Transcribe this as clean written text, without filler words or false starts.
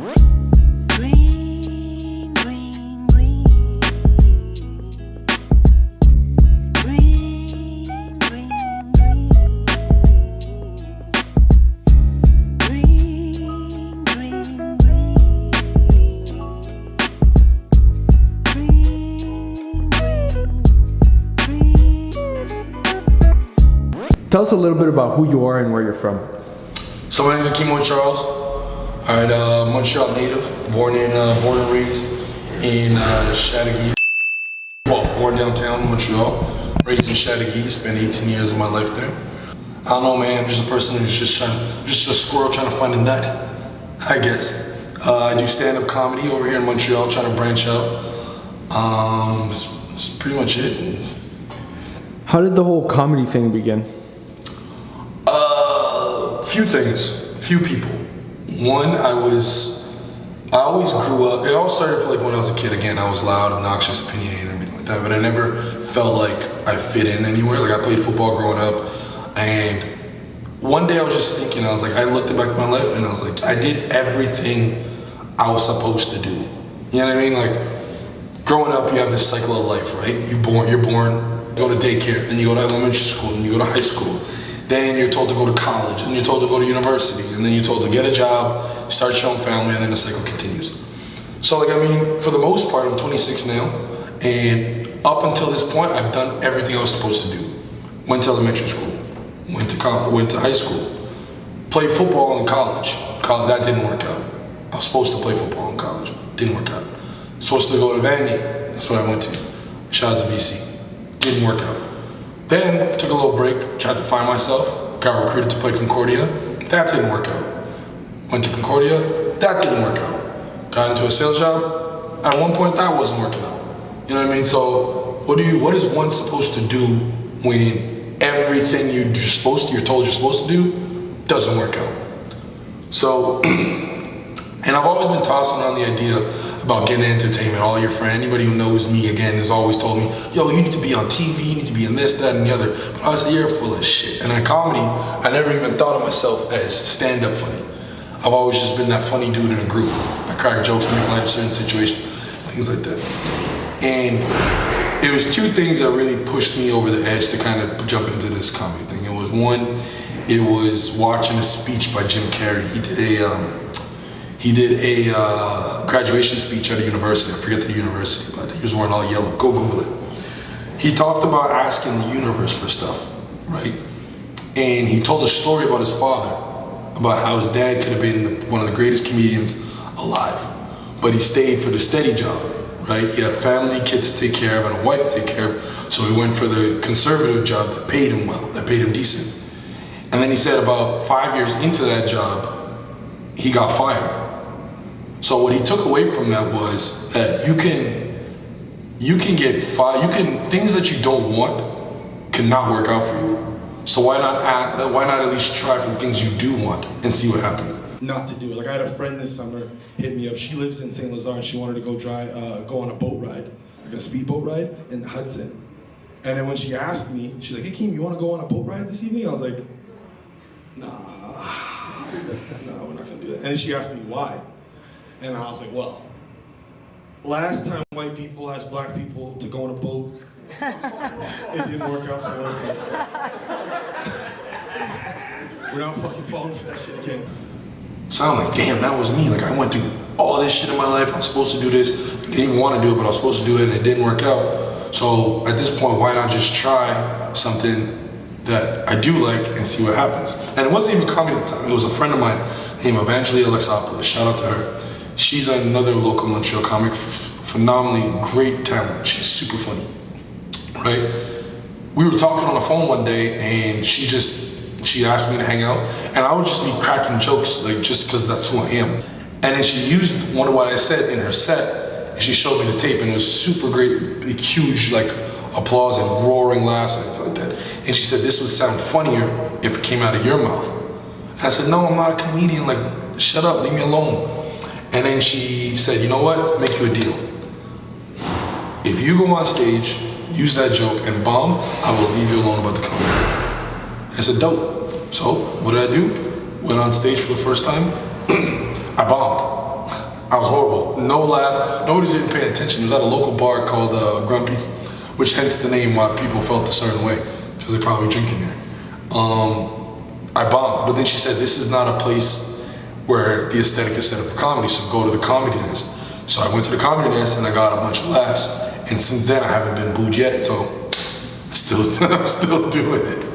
Green, green, green. Green, green, green. Green, green, green. Green, green, green. Tell us a little bit about who you are and where you're from. So my name is Akeem Hoyte Charles. Alright, Montreal native, born and raised in Chateauguay. Well, born downtown Montreal, raised in Chateauguay, spent 18 years of my life there. I don't know, man, I'm just a person who's just a squirrel trying to find a nut, I guess. I do stand-up comedy over here in Montreal, trying to branch out. That's pretty much it. How did the whole comedy thing begin? Few things, few people. One, I always grew up, it all started like when I was a kid. Again, I was loud, obnoxious, opinionated, and everything like that, but I never felt like I fit in anywhere. Like I played football growing up, and one day I was just thinking, I looked back at my life and I was like, I did everything I was supposed to do. You know what I mean? Like, growing up, you have this cycle of life, right? You're born, go to daycare, then you go to elementary school, then you go to high school. Then you're told to go to college, and you're told to go to university, and then you're told to get a job, start your own family, and then the cycle continues. So like, I mean, for the most part, I'm 26 now, and up until this point, I've done everything I was supposed to do. Went to elementary school, went to college, went to high school, played football in college. That didn't work out. I was supposed to play football in college, didn't work out. Supposed to go to Vandy, that's what I went to. Shout out to VC, didn't work out. Then took a little break, tried to find myself, got recruited to play Concordia. That didn't work out. Went to Concordia, that didn't work out. Got into a sales job, at one point that wasn't working out. You know what I mean? So what is one supposed to do when everything you're told you're supposed to do doesn't work out? So, and I've always been tossing around the idea about getting into entertainment. All your friends, anybody who knows me again has always told me, yo, you need to be on TV, you need to be in this, that, and the other. But I was like, you're full of shit. And in comedy, I never even thought of myself as stand-up funny. I've always just been that funny dude in a group. I crack jokes, I make light of certain situations, things like that. And it was two things that really pushed me over the edge to kind of jump into this comedy thing. It was one, it was watching a speech by Jim Carrey. He did a graduation speech at a university. I forget the university, but he was wearing all yellow. Go Google it. He talked about asking the universe for stuff, right? And he told a story about his father, about how his dad could have been one of the greatest comedians alive, but he stayed for the steady job, right? He had a family, kids to take care of, and a wife to take care of, so he went for the conservative job that paid him well, that paid him decent. And then he said about 5 years into that job, he got fired. So what he took away from that was that you can get fired. Things that you don't want cannot work out for you. So why not at least try for things you do want and see what happens? Not to do it. Like I had a friend this summer hit me up. She lives in St. Lazare and she wanted to go on a boat ride, like a speedboat ride in the Hudson. And then when she asked me, she's like, "Hey, Akeem, you want to go on a boat ride this evening?" I was like, "Nah, no, we're not gonna do that." And then she asked me why. And I was like, well, last time white people asked black people to go on a boat, it didn't work out so well for us. We're not fucking falling for that shit again. So I'm like, damn, that was me. Like I went through all this shit in my life. I was supposed to do this. I didn't even want to do it, but I was supposed to do it and it didn't work out. So at this point, why not just try something that I do like and see what happens? And it wasn't even comedy at the time. It was a friend of mine named Evangeline Alexopoulos. Shout out to her. She's another local Montreal comic, phenomenally great talent. She's super funny, right? We were talking on the phone one day and she asked me to hang out and I would just be cracking jokes, like just cause that's who I am. And then she used one of what I said in her set and she showed me the tape and it was super great, big, huge like applause and roaring laughs and like that. And she said, this would sound funnier if it came out of your mouth. And I said, no, I'm not a comedian, like shut up, leave me alone. And then she said, you know what, make you a deal. If you go on stage, use that joke and bomb, I will leave you alone about the comedy. I said, dope. So what did I do? Went on stage for the first time, I bombed. no laughs. Nobody's even paying attention. It was at a local bar called Grumpy's, which hence the name why people felt a certain way, because they're probably drinking there. I bombed, but then she said, this is not a place where the aesthetic is set up for comedy, so go to the Comedy Nest. So I went to the Comedy Nest and I got a bunch of laughs. And since then I haven't been booed yet, so still doing it.